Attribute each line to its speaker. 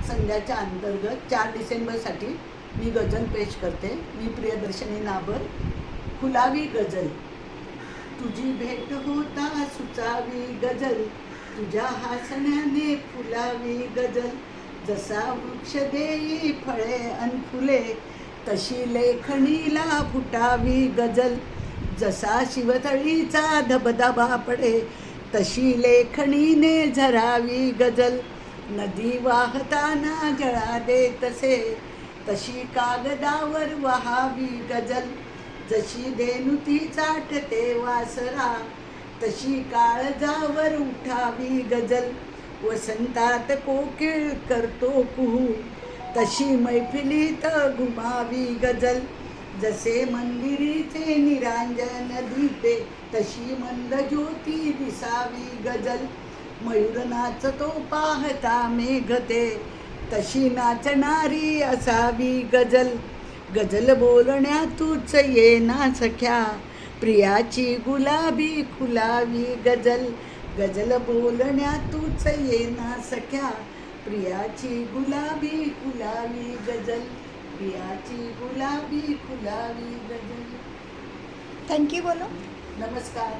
Speaker 1: संध्याच्या अंतर्गत 4 डिसेंबरसाठी मी गझल पेश करते. मी प्रियदर्शनी नाबर. फुलावी गझल. तुझी भेट होता सुचावी गझल, तुझ्या हसण्याने फुलावी गझल. जसा वृक्ष देई फळे अन फुले, तशी लेखणीला फुटावी गझल. जसा शिवतळीचा धबधबा पडे, तशी लेखणीने झरावी गझल. नदी वाहताना जळा दे तसे, तशी कागदावर वहावी गझल. जशी धेनु ती चाटते वासरा, तशी काळजावर उठावी गझल. वसंतात कोकिळ करतो कुहू, तशी मैफिलीत घुमावी गझल. जसे मंदिरीचे निरांजन दीपे, तशी मंद ज्योती दिसावी गझल. मयूर नाचतो पाहता मेघते, तशी नाचणारी असावी गझल. गझल बोलण्यातूच येना सख्या, प्रियाची गुलाबी खुलावी गझल. गझल बोलण्यातूच येना सख्या, प्रियाची गुलाबी खुलावी गझल. प्रियाची गुलाबी खुलावी गझल.
Speaker 2: थँक्यू बोलो.
Speaker 1: नमस्कार.